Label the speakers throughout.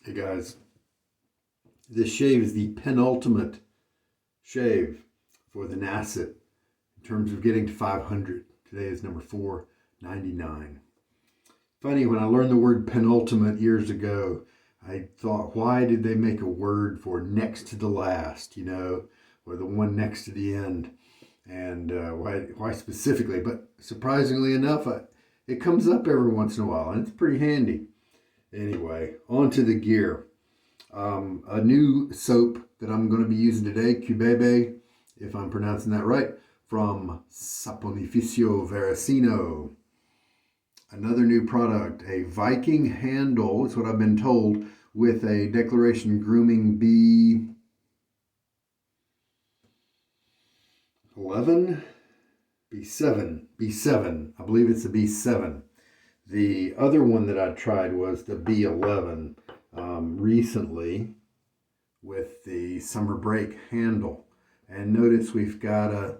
Speaker 1: Hey guys, this shave is the penultimate shave for the Nacet in terms of getting to 500. Today is number 499. Funny, when I learned the word penultimate years ago, I thought, why did they make a word for next to the last, or the one next to the end? And why specifically? But surprisingly enough, it comes up every once in a while, and it's pretty handy. Anyway, on to the gear. A new soap that I'm going to be using today, Cubebe, if I'm pronouncing that right, from Saponificio Varesino. Another new product, a Viking handle, is what I've been told, with a Declaration Grooming B11, B7, I believe it's a B7. The other one that I tried was the B11 recently with the summer break handle. And notice we've got a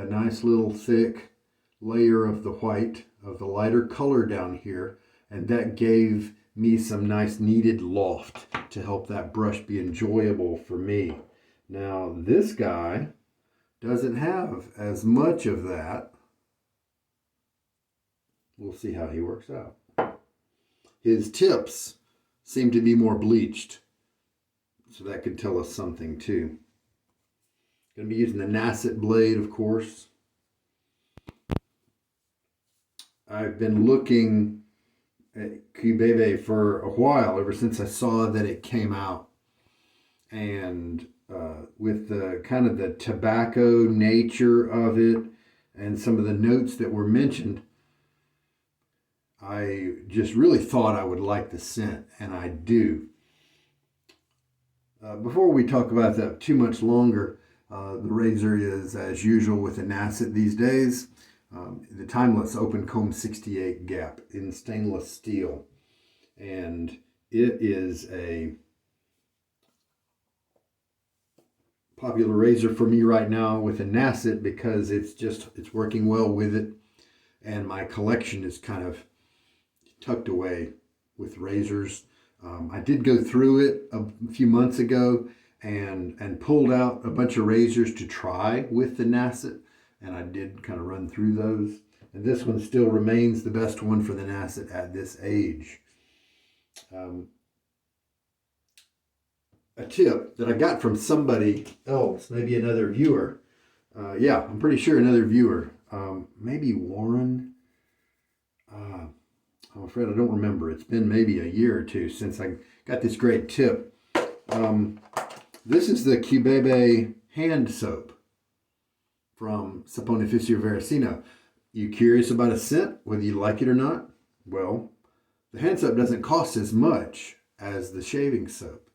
Speaker 1: nice little thick layer of the white, of the lighter color down here. And that gave me some nice needed loft to help that brush be enjoyable for me. Now this guy doesn't have as much of that. We'll see how he works out. His tips seem to be more bleached, so that could tell us something too. Going to be using the Nacet blade, of course. I've been looking at Cubebe for a while, ever since I saw that it came out. And with the kind of the tobacco nature of it and some of the notes that were mentioned, I just really thought I would like the scent, and I do. Before we talk about that too much longer, the razor is, as usual with the Nacet these days, the Timeless Open Comb 68 Gap in stainless steel. And it is a popular razor for me right now with the Nacet because it's working well with it, and my collection is kind of tucked away with razors. I did go through it a few months ago and pulled out a bunch of razors to try with the Nacet, and I did kind of run through those. And this one still remains the best one for the Nacet at this age. A tip that I got from somebody else, maybe another viewer. Yeah, I'm pretty sure another viewer. Maybe Warren. I'm afraid I don't remember. It's been maybe a year or two since I got this great tip. This is the Cubebe hand soap from Saponificio Varesino. You curious about a scent, whether you like it or not? Well, the hand soap doesn't cost as much as the shaving soap.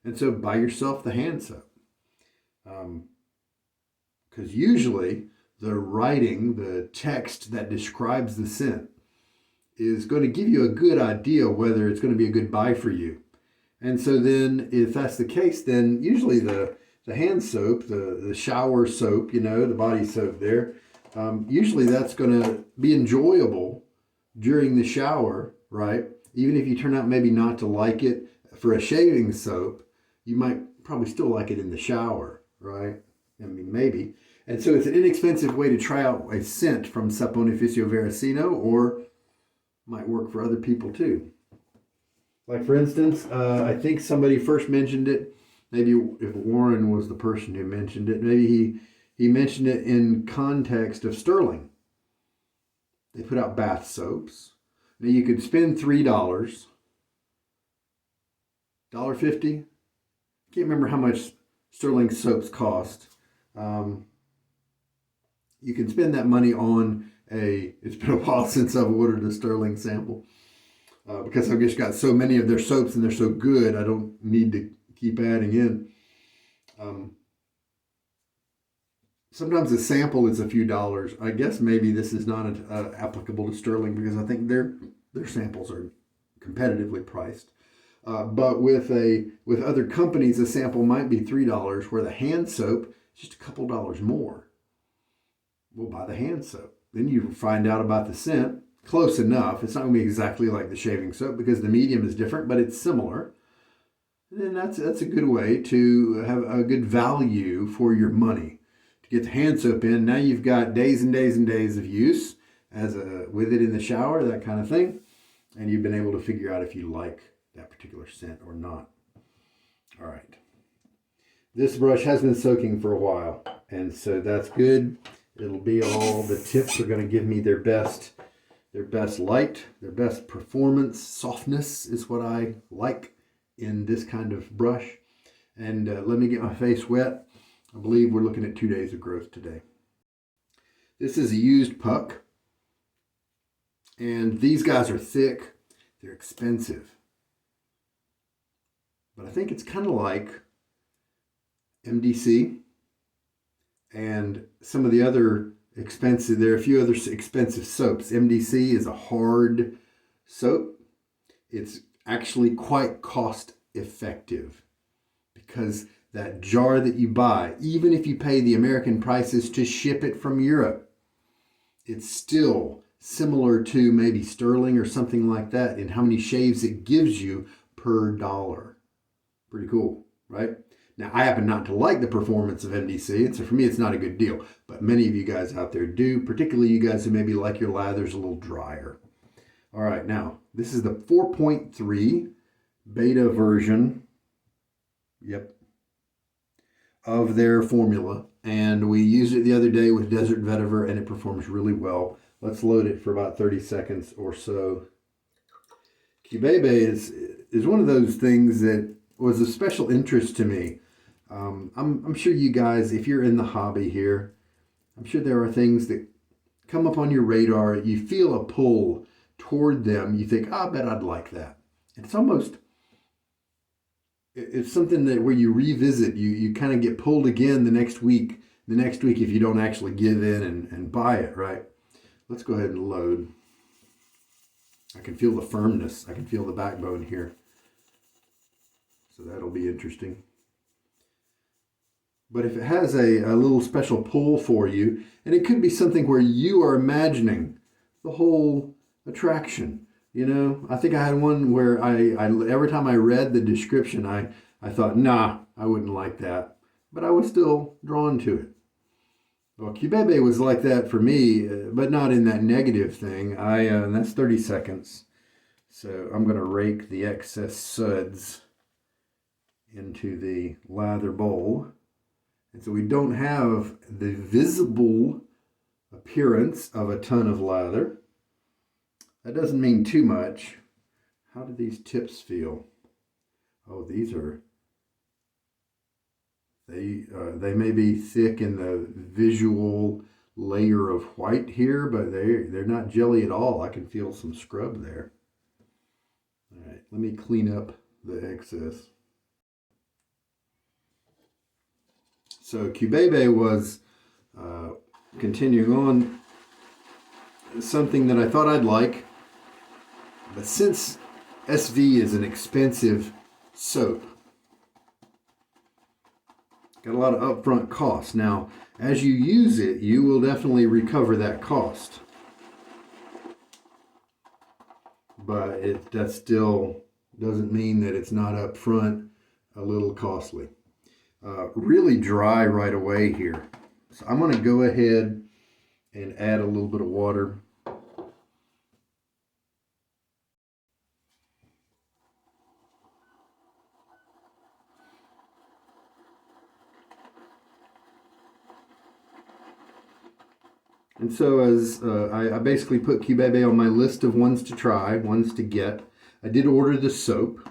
Speaker 1: And so buy yourself the hand soap. Because usually the writing, the text that describes the scent, is going to give you a good idea whether it's going to be a good buy for you. And so then, if that's the case, then usually the hand soap, the shower soap, the body soap there, usually that's going to be enjoyable during the shower, right? Even if you turn out maybe not to like it for a shaving soap, you might probably still like it in the shower, right? I mean, maybe. And so it's an inexpensive way to try out a scent from Saponificio Varesino, or might work for other people too. Like for instance, I think somebody first mentioned it. Maybe if Warren was the person who mentioned it, maybe he mentioned it in context of Sterling. They put out bath soaps. Now you could spend $3, $1.50. Can't remember how much Sterling soaps cost. You can spend that money on it's been a while since I've ordered a Sterling sample because I've just got so many of their soaps and they're so good, I don't need to keep adding in. Sometimes a sample is a few dollars. I guess maybe this is not applicable to Sterling because I think their samples are competitively priced. But with other companies, a sample might be $3, where the hand soap is just a couple dollars more. We'll buy the hand soap. Then you find out about the scent. Close enough. It's not going to be exactly like the shaving soap because the medium is different, but it's similar. then that's a good way to have a good value for your money. To get the hand soap in, now you've got days and days and days of use with it in the shower, that kind of thing, and you've been able to figure out if you like that particular scent or not. All right. This brush has been soaking for a while, and so that's good. It'll be all, the tips are going to give me their best light, their best performance. Softness is what I like in this kind of brush. And let me get my face wet. I believe we're looking at 2 days of growth today. This is a used puck, and these guys are thick. They're expensive, but I think it's kind of like MDC and some of the other expensive, there are a few other expensive soaps. MDC is a hard soap. It's actually quite cost effective because that jar that you buy, even if you pay the American prices to ship it from Europe, it's still similar to maybe sterling or something like that in how many shaves it gives you per dollar. Pretty cool, right? Now, I happen not to like the performance of MDC, and so for me, it's not a good deal. But many of you guys out there do, particularly you guys who maybe like your lathers a little drier. All right, now, this is the 4.3 beta version, of their formula. And we used it the other day with Desert Vetiver, and it performs really well. Let's load it for about 30 seconds or so. Cubebe is one of those things that was of special interest to me. I'm sure you guys, if you're in the hobby here, I'm sure there are things that come up on your radar. You feel a pull toward them. You think, I bet I'd like that. And it's something that where you revisit, you kind of get pulled again the next week if you don't actually give in and buy it, right? Let's go ahead and load. I can feel the firmness. I can feel the backbone here. So that'll be interesting. But if it has a little special pull for you, and it could be something where you are imagining the whole attraction. You know, I think I had one where I every time I read the description, I thought, nah, I wouldn't like that. But I was still drawn to it. Well, Cubebe was like that for me, but not in that negative thing. And that's 30 seconds. So I'm going to rake the excess suds into the lather bowl. And so we don't have the visible appearance of a ton of lather. That doesn't mean too much. How do these tips feel? Oh, these are, they may be thick in the visual layer of white here, but they're not jelly at all. I can feel some scrub there. All right, let me clean up the excess. So Cubebe was, continuing on, something that I thought I'd like, but since SV is an expensive soap, got a lot of upfront costs. Now, as you use it, you will definitely recover that cost, but that still doesn't mean that it's not upfront a little costly. Really dry right away here. So I'm going to go ahead and add a little bit of water. And so as I basically put Cubebe on my list of ones to try, ones to get. I did order the soap.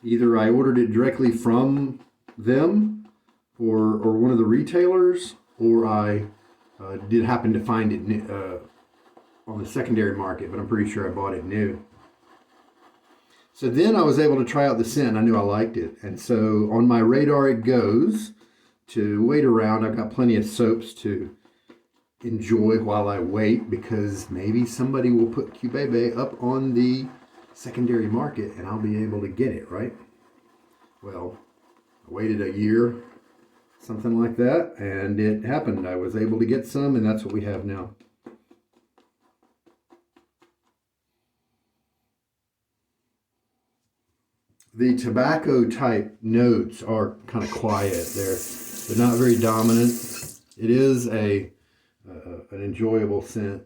Speaker 1: Either I ordered it directly from them or one of the retailers, or I did happen to find it on the secondary market, but I'm pretty sure I bought it new. So then I was able to try out the scent. I knew I liked it. And so on my radar it goes to wait around. I've got plenty of soaps to enjoy while I wait, because maybe somebody will put Cubebe up on the secondary market and I'll be able to get it, right? Well, I waited a year, something like that, and it happened. I was able to get some, and that's what we have now. the tobacco type notes are kind of quiet. They're not very dominant. It is an enjoyable scent.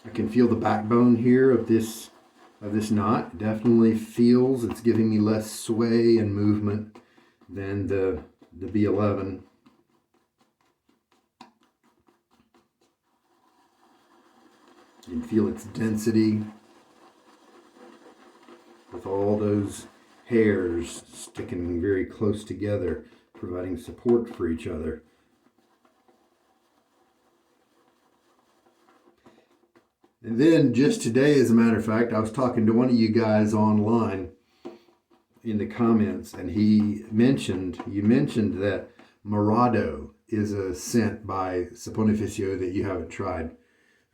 Speaker 1: I can feel the backbone here of this knot. It definitely feels it's giving me less sway and movement than the B11. You can feel its density with all those hairs sticking very close together, providing support for each other. And then just today, as a matter of fact, I was talking to one of you guys online in the comments, and you mentioned that Morado is a scent by Saponificio that you haven't tried,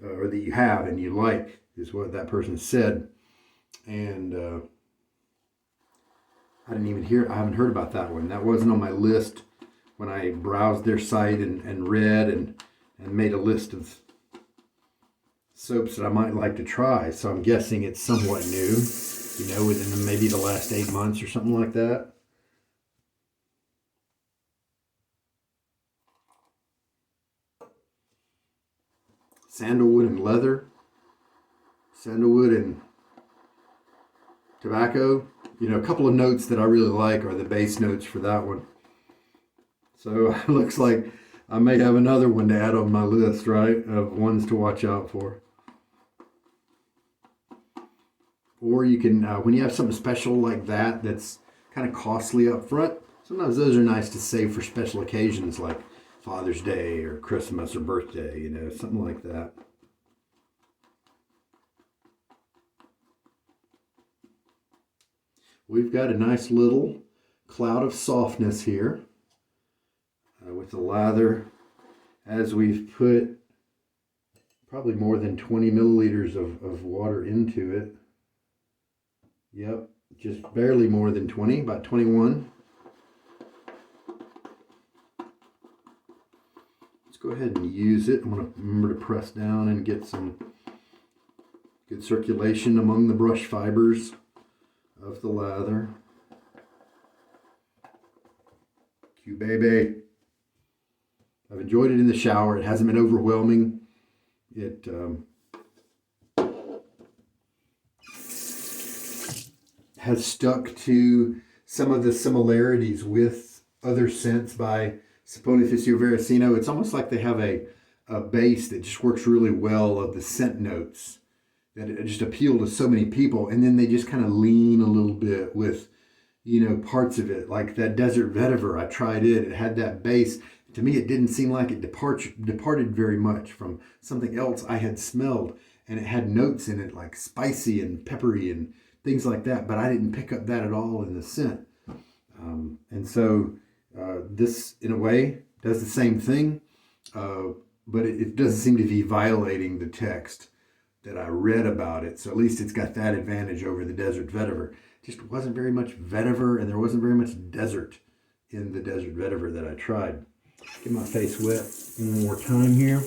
Speaker 1: or that you have and you like, is what that person said. And I haven't heard about that one. That wasn't on my list when I browsed their site and read and made a list of soaps that I might like to try. So I'm guessing it's somewhat new, within maybe the last 8 months or something like that. Sandalwood and leather. Sandalwood and tobacco. A couple of notes that I really like are the base notes for that one. So it looks like I may have another one to add on my list, right, of ones to watch out for. Or you can, when you have something special like that that's kind of costly up front, sometimes those are nice to save for special occasions like Father's Day or Christmas or birthday, something like that. We've got a nice little cloud of softness here with the lather, as we've put probably more than 20 milliliters of water into it. Yep, just barely more than 20, about 21. Let's go ahead and use it. I'm going to remember to press down and get some good circulation among the brush fibers of the lather. Cubebe. I've enjoyed it in the shower. It hasn't been overwhelming. It has stuck to some of the similarities with other scents by Saponificio Varesino. It's almost like they have a base that just works really well of the scent notes that it just appeal to so many people, and then they just kind of lean a little bit with parts of it, like that desert vetiver. I tried it had that base. To me, it didn't seem like it departed very much from something else I had smelled, and it had notes in it like spicy and peppery and things like that, but I didn't pick up that at all in the scent. And so this, in a way, does the same thing, but it doesn't seem to be violating the text that I read about it. So at least it's got that advantage over the desert vetiver. Just wasn't very much vetiver, and there wasn't very much desert in the desert vetiver that I tried. Get my face wet one more time here.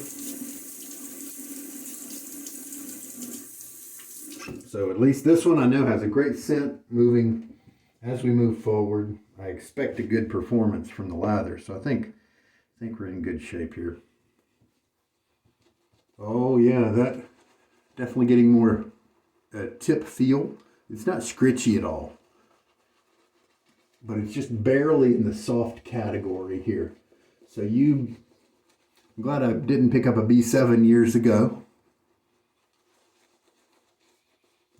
Speaker 1: So at least this one I know has a great scent moving as we move forward. I expect a good performance from the lather, so I think we're in good shape here. Oh yeah, that definitely getting more tip feel. It's not scritchy at all, but it's just barely in the soft category here. So I'm glad I didn't pick up a B7 years ago.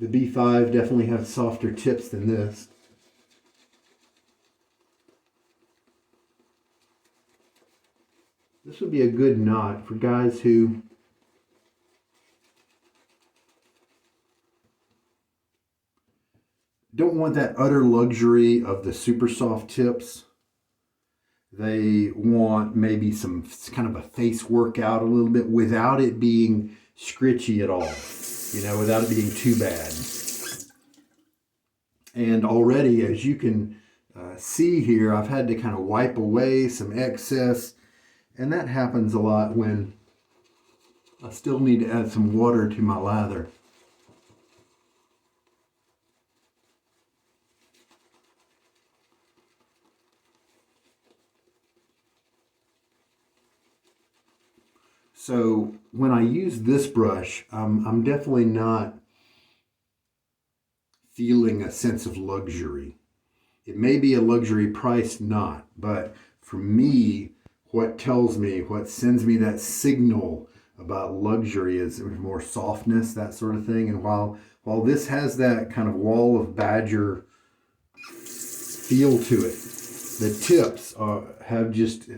Speaker 1: The B5 definitely has softer tips than this. This would be a good knot for guys who don't want that utter luxury of the super soft tips. They want maybe some kind of a face workout a little bit without it being scritchy at all, without it being too bad. And already, as you can see here, I've had to kind of wipe away some excess, and that happens a lot when I still need to add some water to my lather. So when I use this brush, I'm definitely not feeling a sense of luxury. It may be a luxury price, not, but for me, what sends me that signal about luxury is more softness, that sort of thing. And while this has that kind of wall of badger feel to it, the tips have just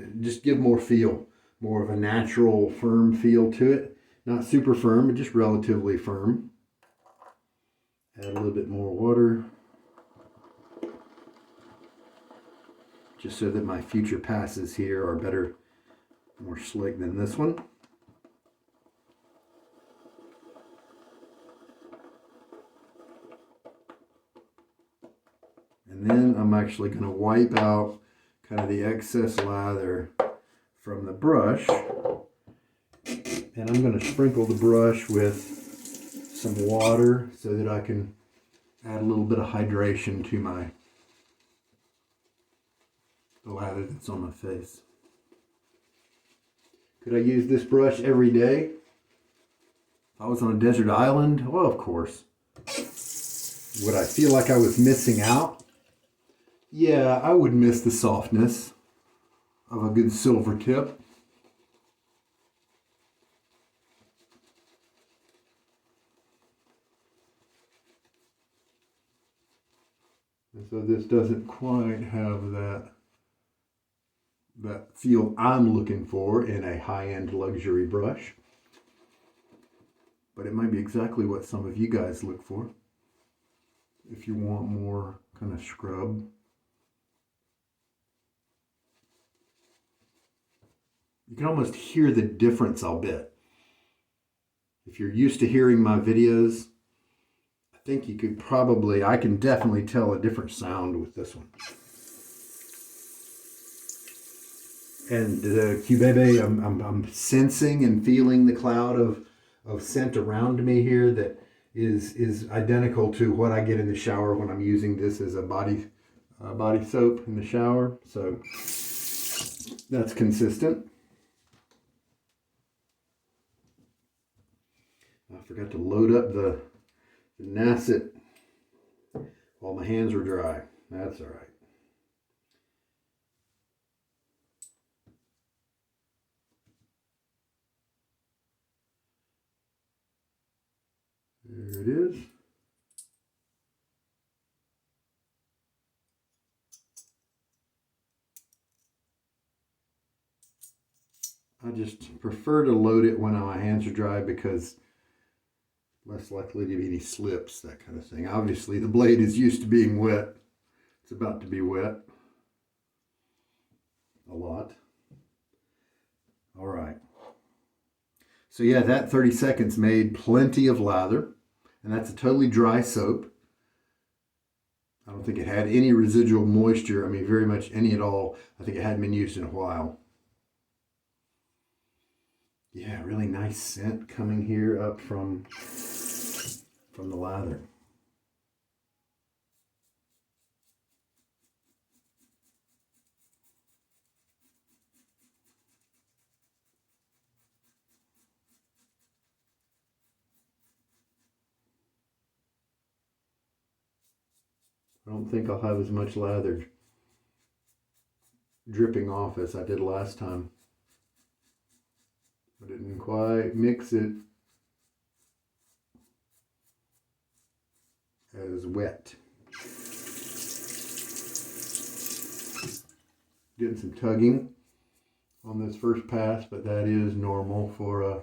Speaker 1: give more feel, more of a natural, firm feel to it. Not super firm, but just relatively firm. Add a little bit more water, just so that my future passes here are better, more slick than this one. And then I'm actually going to wipe out kind of the excess lather from the brush. And I'm going to sprinkle the brush with some water so that I can add a little bit of hydration to the lather that's on my face. Could I use this brush every day? If I was on a desert island? Well, of course. Would I feel like I was missing out? Yeah, I would miss the softness of a good silver tip. And so this doesn't quite have that feel I'm looking for in a high-end luxury brush. But it might be exactly what some of you guys look for if you want more kind of scrub. You can almost hear the difference, I'll bet. If you're used to hearing my videos, I think you could I can definitely tell a different sound with this one. And the Cubebe, I'm sensing and feeling the cloud of scent around me here that is identical to what I get in the shower when I'm using this as a body soap in the shower. So that's consistent. I forgot to load up the Nacet while my hands were dry. That's all right. There it is. I just prefer to load it when my hands are dry because less likely to be any slips, that kind of thing. Obviously, the blade is used to being wet. It's about to be wet. A lot. All right. So yeah, that 30 seconds made plenty of lather. And that's a totally dry soap. I don't think it had any residual moisture. I mean, very much any at all. I think it hadn't been used in a while. Yeah, really nice scent coming here up from the lather. I don't think I'll have as much lather dripping off as I did last time. I didn't quite mix it as wet. Getting some tugging on this first pass, but that is normal for a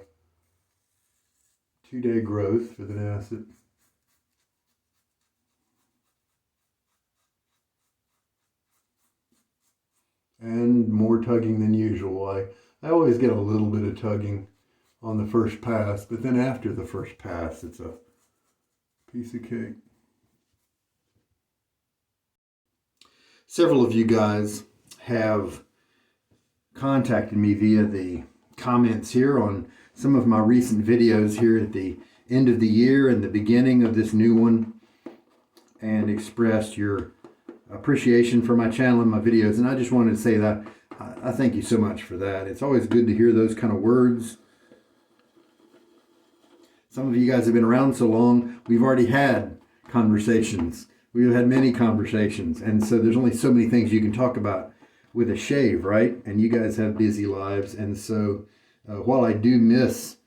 Speaker 1: 2-day growth for the Nacet. And more tugging than usual. I always get a little bit of tugging on the first pass, but then after the first pass, it's a piece of cake. Several of you guys have contacted me via the comments here on some of my recent videos here at the end of the year and the beginning of this new one, and expressed your appreciation for my channel and my videos. And I just wanted to say that I thank you so much for that. It's always good to hear those kind of words. Some of you guys have been around so long, we've already had conversations. We've had many conversations. And so there's only so many things you can talk about with a shave, right? And you guys have busy lives. And so while I do miss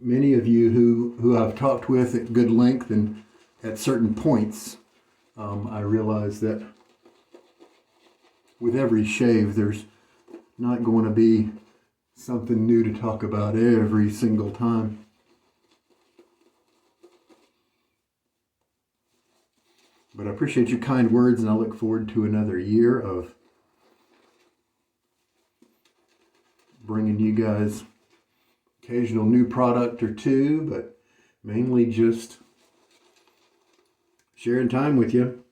Speaker 1: many of you who I've talked with at good length and at certain points, I realize that with every shave, there's not going to be something new to talk about every single time. But I appreciate your kind words, and I look forward to another year of bringing you guys occasional new product or two, but mainly just sharing time with you.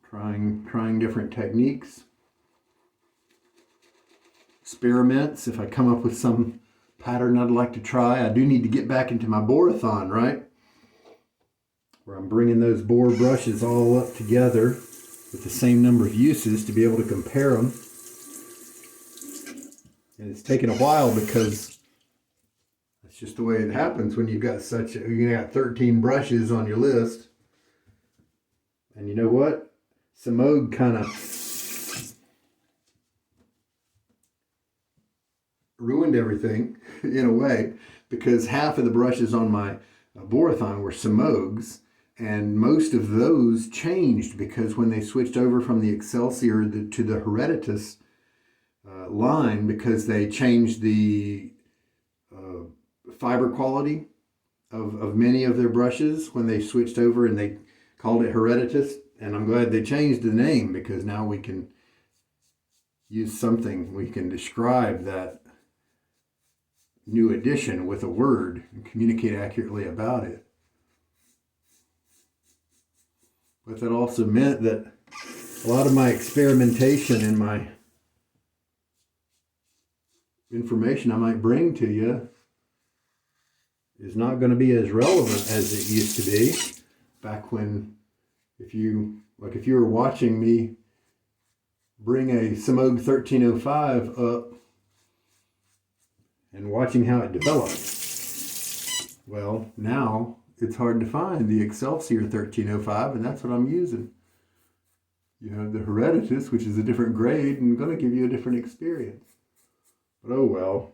Speaker 1: Trying different techniques. Experiments. If I come up with some pattern I'd like to try, I do need to get back into my borathon, right? Where I'm bringing those bore brushes all up together with the same number of uses to be able to compare them. And it's taken a while because that's just the way it happens when you've got you got 13 brushes on your list. And you know what? Samog kind of ruined everything in a way, because half of the brushes on my borathon were Samogs, and most of those changed because when they switched over from the Excelsior to the Hereditas line, because they changed the fiber quality of many of their brushes when they switched over, and they called it Hereditas. And I'm glad they changed the name, because now we can use something, we can describe that new addition with a word and communicate accurately about it. But that also meant that a lot of my experimentation and my information I might bring to you is not going to be as relevant as it used to be back when, if you were watching me bring a Samog 1305 up and watching how it developed. Well, now it's hard to find the Excelsior 1305, and that's what I'm using. You have the Hereditas, which is a different grade and going to give you a different experience. But oh well.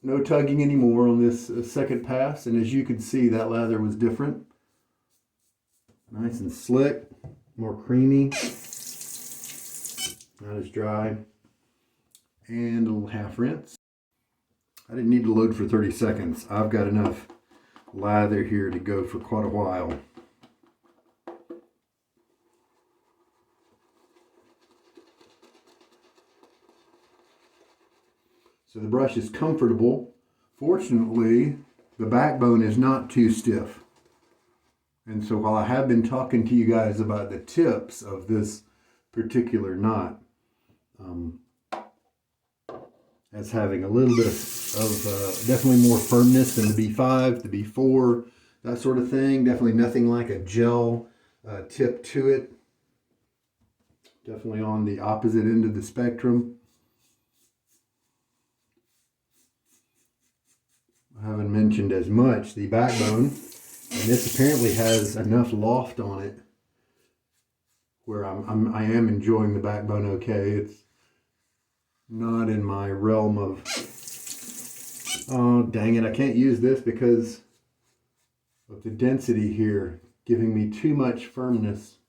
Speaker 1: No tugging anymore on this second pass, and as you can see, that lather was different. Nice and slick, more creamy, not as dry, and a little half rinse. I didn't need to load for 30 seconds. I've got enough lather here to go for quite a while. So the brush is comfortable. Fortunately, the backbone is not too stiff. And so while I have been talking to you guys about the tips of this particular knot, as having a little bit of definitely more firmness than the B5, the B4, that sort of thing. Definitely nothing like a gel tip to it. Definitely on the opposite end of the spectrum. I haven't mentioned as much the backbone, and this apparently has enough loft on it where I am enjoying the backbone okay. It's not in my realm of, oh dang it, I can't use this because of the density here giving me too much firmness.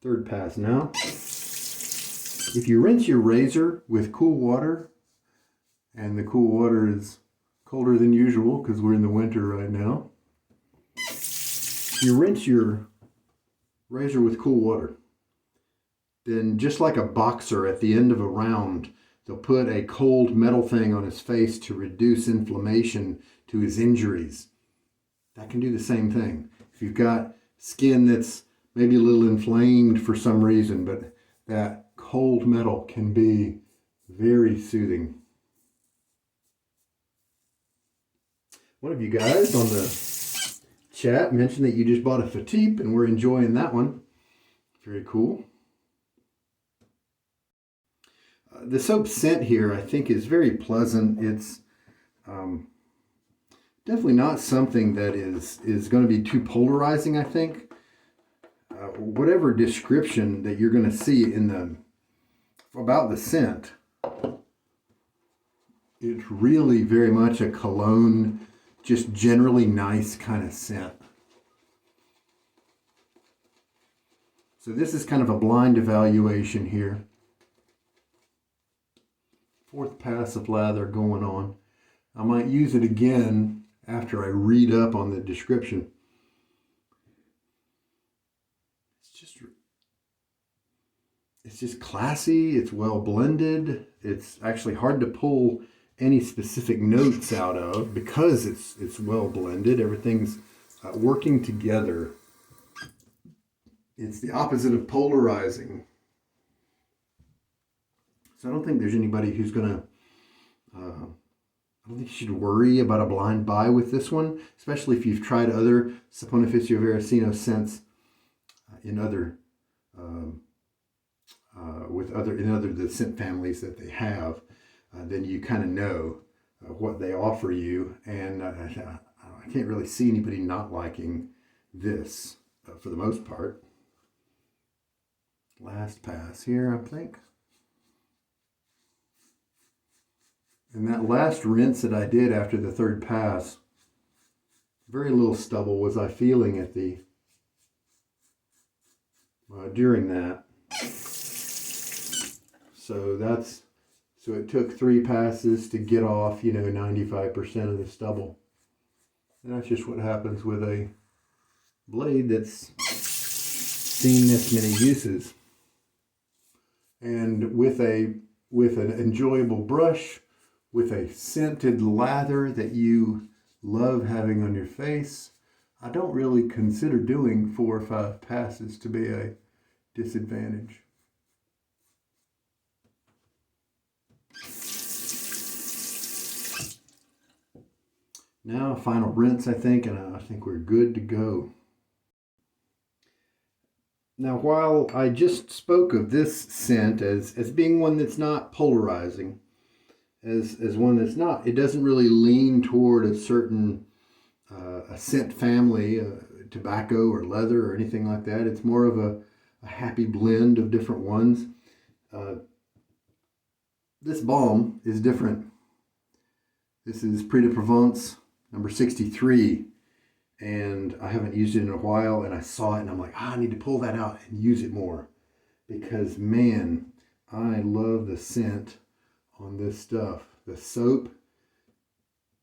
Speaker 1: Third pass now. If you rinse your razor with cool water, and the cool water is colder than usual because we're in the winter right now, you rinse your razor with cool water, then just like a boxer at the end of a round, They'll put a cold metal thing on his face to reduce inflammation to his injuries. That can do the same thing. If you've got skin that's maybe a little inflamed for some reason, but that cold metal can be very soothing. One of you guys on the chat mentioned that you just bought a vetiver and we're enjoying that one. Very cool. The soap scent here, I think, is very pleasant. It's definitely not something that is going to be too polarizing, I think. Whatever description that you're going to see about the scent, it's really very much a cologne, just generally nice kind of scent. So this is kind of a blind evaluation here. 4th pass of lather going on. I might use it again after I read up on the description. It's just classy. It's well blended. It's actually hard to pull any specific notes out of because it's well blended. Everything's working together. It's the opposite of polarizing. So I don't think there's anybody who's gonna, I don't think you should worry about a blind buy with this one, especially if you've tried other Saponificio Varesino scents in other the scent families that they have. Then you kind of know what they offer you, and I can't really see anybody not liking this for the most part. Last pass here, I think. And that last rinse that I did after the 3rd pass, very little stubble was I feeling at the during that. So it took 3 passes to get off, 95% of the stubble. And that's just what happens with a blade that's seen this many uses. And with an enjoyable brush, with a scented lather that you love having on your face, I don't really consider doing 4 or 5 passes to be a disadvantage. Now, a final rinse, I think, and I think we're good to go. Now, while I just spoke of this scent as being one that's not polarizing, as one that's not, it doesn't really lean toward a certain a scent family, tobacco or leather or anything like that. It's more of a happy blend of different ones. This balm is different. This is Prix de Provence number 63, and I haven't used it in a while, and I saw it and I'm like, I need to pull that out and use it more, because man, I love the scent on this stuff. The soap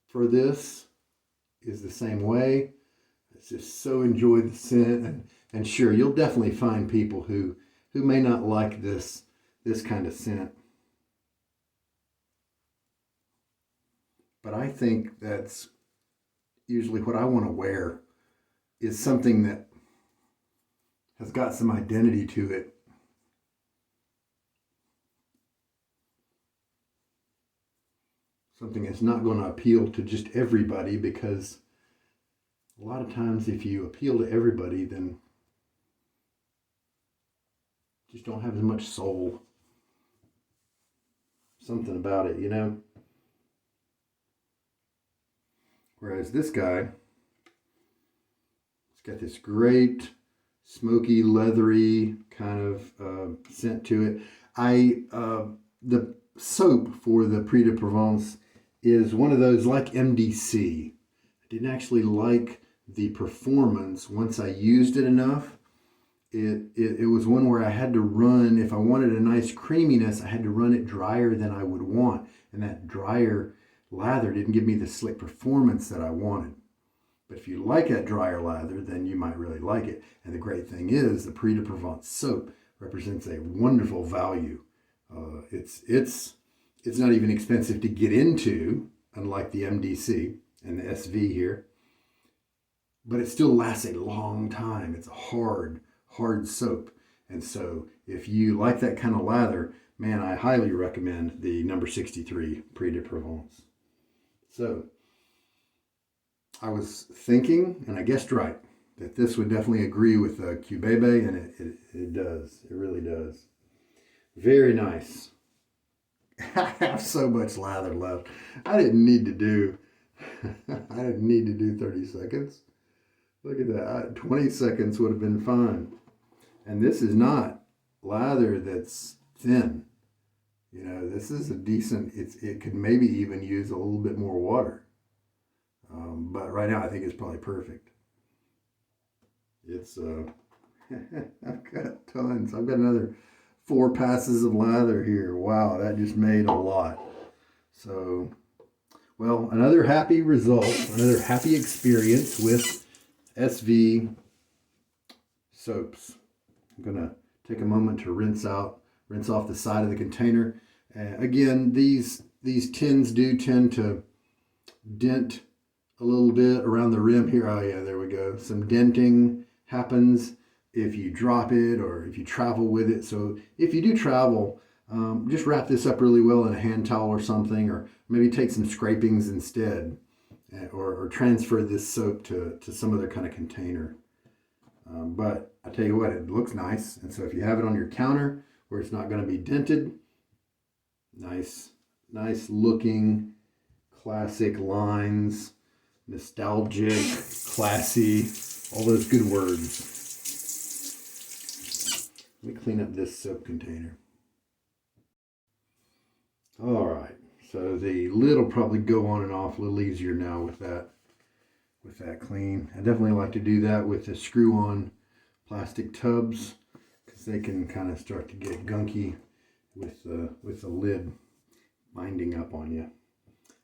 Speaker 1: for this is the same way. It's just so enjoy the scent, and sure, you'll definitely find people who may not like this kind of scent. But I think that's usually what I want to wear, is something that has got some identity to it. Something that's not going to appeal to just everybody, because a lot of times if you appeal to everybody, then you just don't have as much soul. Something about it, Whereas this guy, it's got this great smoky, leathery kind of scent to it. The soap for the Prix de Provence is one of those like MDC. I didn't actually like the performance once I used it enough. It was one where I had to run, if I wanted a nice creaminess, I had to run it drier than I would want. And that drier lather didn't give me the slick performance that I wanted. But if you like that drier lather, then you might really like it. And the great thing is, the Prix de Provence soap represents a wonderful value. It's It's not even expensive to get into, unlike the MDC and the SV here. But it still lasts a long time. It's a hard soap. And so if you like that kind of lather, man, I highly recommend the number 63 Prix de Provence. So I was thinking, and I guessed right, that this would definitely agree with Cubebe, and it does. It really does. Very nice. I have so much lather left. I didn't need to do 30 seconds. Look at that. 20 seconds would have been fine. And this is not lather that's thin. You know, this is a decent, it could maybe even use a little bit more water. But right now I think it's probably perfect. It's, I've got tons. I've got another 4 passes of lather here. Wow, that just made a lot. So, well, another happy result, another happy experience with SV soaps. I'm gonna take a moment to rinse off the side of the container. Again, these tins do tend to dent a little bit around the rim here. Oh yeah, there we go. Some denting happens if you drop it or if you travel with it. So if you do travel, just wrap this up really well in a hand towel or something, or maybe take some scrapings instead, or transfer this soap to some other kind of container. But I tell you what, it looks nice. And so if you have it on your counter where it's not going to be dented, nice looking, classic lines, nostalgic, classy, all those good words. Let me clean up this soap container. All right, so the lid will probably go on and off a little easier now with that clean. I definitely like to do that with the screw-on plastic tubs because they can kind of start to get gunky with the lid binding up on you.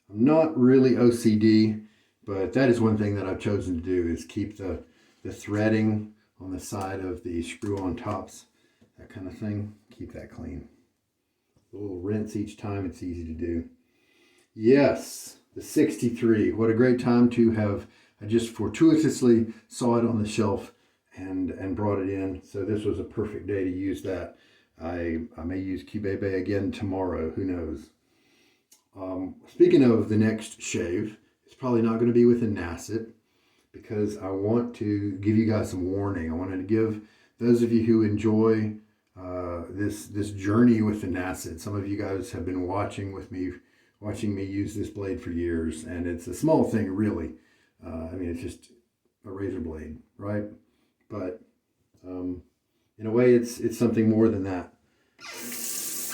Speaker 1: I'm not really OCD, but that is one thing that I've chosen to do is keep the threading on the side of the screw-on tops, that kind of thing. Keep that clean. A little rinse each time. It's easy to do. Yes, the 63. What a great time to have. I just fortuitously saw it on the shelf and brought it in. So this was a perfect day to use that. I may use Cubebe again tomorrow. Who knows? Speaking of the next shave, it's probably not going to be with a Nacet because I want to give you guys some warning. I wanted to give those of you who enjoy this journey with the Nacet. Some of you guys have been watching me use this blade for years, and it's a small thing, really. I mean, it's just a razor blade, right? But in a way, it's something more than that.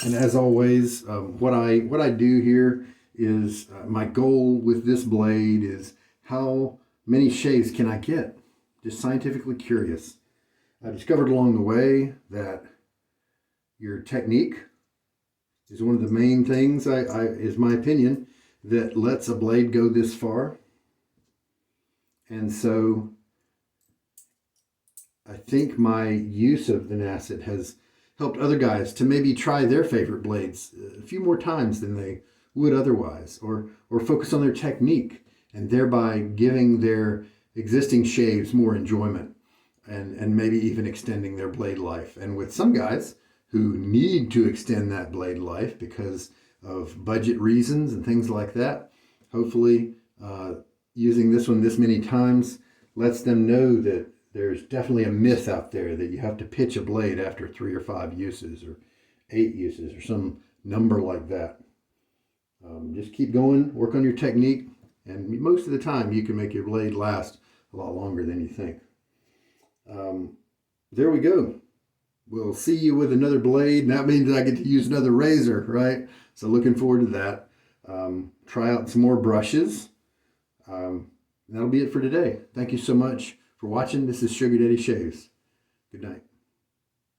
Speaker 1: And as always, what I do here is my goal with this blade is how many shaves can I get? Just scientifically curious. I discovered along the way that your technique is one of the main things, is my opinion, that lets a blade go this far. And so I think my use of the Nacet has helped other guys to maybe try their favorite blades a few more times than they would otherwise, or focus on their technique and thereby giving their existing shaves more enjoyment and maybe even extending their blade life. And with some guys who need to extend that blade life because of budget reasons and things like that, hopefully using this one this many times lets them know that there's definitely a myth out there that you have to pitch a blade after 3 or 5 uses or 8 uses or some number like that. Just keep going, work on your technique, and most of the time you can make your blade last a lot longer than you think. There we go. We'll see you with another blade, and that means I get to use another razor, right? So looking forward to that. Try out some more brushes. That'll be it for today. Thank you so much for watching. This is Sugar Daddy Shaves. Good night.